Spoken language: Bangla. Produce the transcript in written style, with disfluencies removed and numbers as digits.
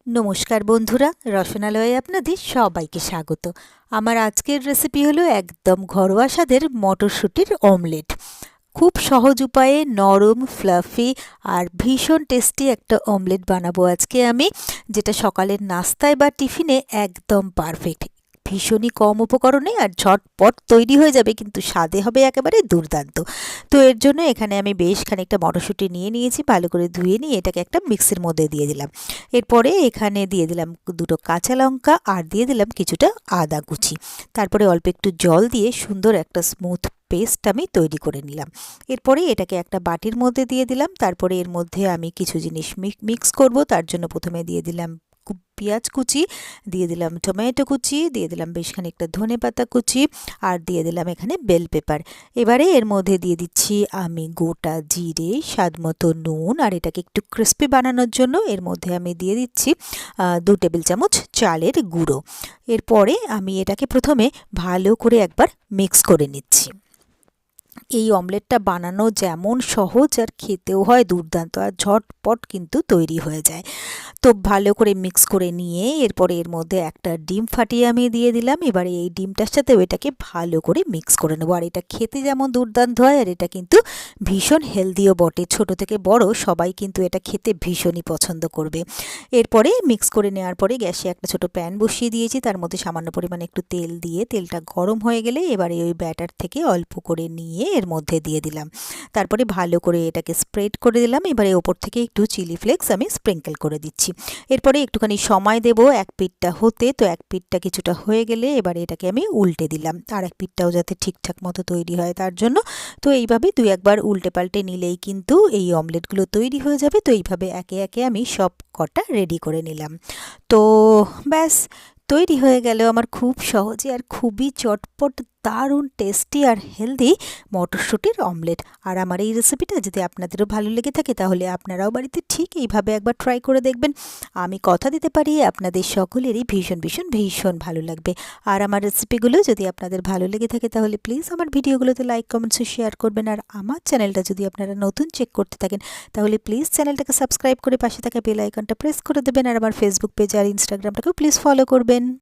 নমস্কার বন্ধুরা, রসনালয়ে আপনাদের সবাইকে স্বাগত। আমার আজকের রেসিপি হলো একদম ঘরোয়া স্বাদের মটরশুঁটির অমলেট। খুব সহজ উপায়ে নরম, ফ্লাফি আর ভীষণ টেস্টি একটা অমলেট বানাবো আজকে আমি, যেটা সকালের নাস্তায় বা টিফিনে একদম পারফেক্ট। ভীষণই কম উপকরণে আর ঝটপট তৈরি হয়ে যাবে, কিন্তু স্বাদে হবে একেবারে দুর্দান্ত। তো এর জন্য এখানে আমি বেশ খানিকটা মটরশুঁটি নিয়েছি, ভালো করে ধুয়ে নিয়ে এটাকে একটা মিক্সির মধ্যে দিয়ে দিলাম। এরপরে এখানে দিয়ে দিলাম দুটো কাঁচা লঙ্কা আর দিয়ে দিলাম কিছুটা আদা কুচি। তারপরে অল্প একটু জল দিয়ে সুন্দর একটা স্মুথ পেস্ট আমি তৈরি করে নিলাম। এরপরে এটাকে একটা বাটির মধ্যে দিয়ে দিলাম। তারপরে এর মধ্যে আমি কিছু জিনিস মিক্স করব। তার জন্য প্রথমে দিয়ে দিলাম পেঁয়াজ কুচি, দিয়ে দিলাম টমেটো কুচি, দিয়ে দিলাম বেশ খানিকটা ধনেপাতা কুচি, আর দিয়ে দিলাম এখানে বেল পেপার। এবারে এর মধ্যে দিয়ে দিচ্ছি আমি গোটা জিরে, স্বাদমতো নুন, আর এটাকে একটু ক্রিস্পি বানানোর জন্য এর মধ্যে আমি দিয়ে দিচ্ছি 2 টেবিল চামচ চালের গুঁড়ো। এরপরে আমি এটাকে প্রথমে ভালো করে একবার মিক্স করে নিচ্ছি। এই অমলেটটা বানানো যেমন সহজ আর খেতেও হয় দুর্দান্ত, আর ঝটপট কিন্তু তৈরি হয়ে যায়। তো ভালো করে মিক্স করে নিয়ে এরপরে এর মধ্যে একটা ডিম ফাটিয়ে আমি দিয়ে দিলাম। এবারে এই ডিমটার সাথেও এটাকে ভালো করে মিক্স করে নেবো। আর এটা খেতে যেমন দুর্দান্ত হয়, আর এটা কিন্তু ভীষণ হেলদিও বটে। ছোট থেকে বড় সবাই কিন্তু এটা খেতে ভীষণই পছন্দ করবে। এরপরে মিক্স করে নেওয়ার পরে গ্যাসে একটা ছোট প্যান বসিয়ে দিয়েছি, তার মধ্যে সামান্য পরিমাণে একটু তেল দিয়ে তেলটা গরম হয়ে গেলে এবারে ওই ব্যাটার থেকে অল্প করে নিয়ে এর মধ্যে দিয়ে দিলাম। তারপরে ভালো করে এটাকে স্প্রেড করে দিলাম। এবারে ওপর থেকে একটু চিলি ফ্লেক্স আমি স্প্রিঙ্কেল করে দিচ্ছি। এরপরে একটুখানি সময় দেব এক পিঠটা হতে। তো এক পিঠটা কিছুটা হয়ে গেলে এবারে এটাকে আমি উল্টে দিলাম, আর এক পিঠটাও যাতে ঠিকঠাক মতো তৈরি হয় তার জন্য। তো এইভাবে 2-1 বার উল্টে পাল্টে নিলেই কিন্তু এই অমলেটগুলো তৈরি হয়ে যাবে। তো এইভাবে একে একে আমি সব কটা রেডি করে নিলাম। তো ব্যাস, তৈরি হয়ে গেল আমার খুব সহজে আর খুবই চটপট, দারুণ টেস্টি আর হেলদি মটরশুঁটির অমলেট। আর আমার এই রেসিপিটা যদি আপনাদেরও ভালো লেগে থাকে তাহলে আপনারাও বাড়িতে ঠিক এইভাবে একবার ট্রাই করে দেখবেন। আমি কথা দিতে পারি আপনাদের সকলেরই ভীষণ ভীষণ ভীষণ ভালো লাগবে। আর আমার রেসিপিগুলো যদি আপনাদের ভালো লেগে থাকে তাহলে প্লিজ আমার ভিডিওগুলোতে লাইক, কমেন্টস ও শেয়ার করবেন। আর আমার চ্যানেলটা যদি আপনারা নতুন চেক করতে থাকেন তাহলে প্লিজ চ্যানেলটাকে সাবস্ক্রাইব করে পাশে থাকা বেল আইকনটা প্রেস করে দেবেন। আর আমার ফেসবুক পেজ আর ইনস্টাগ্রামটাকেও প্লিজ ফলো করবেন।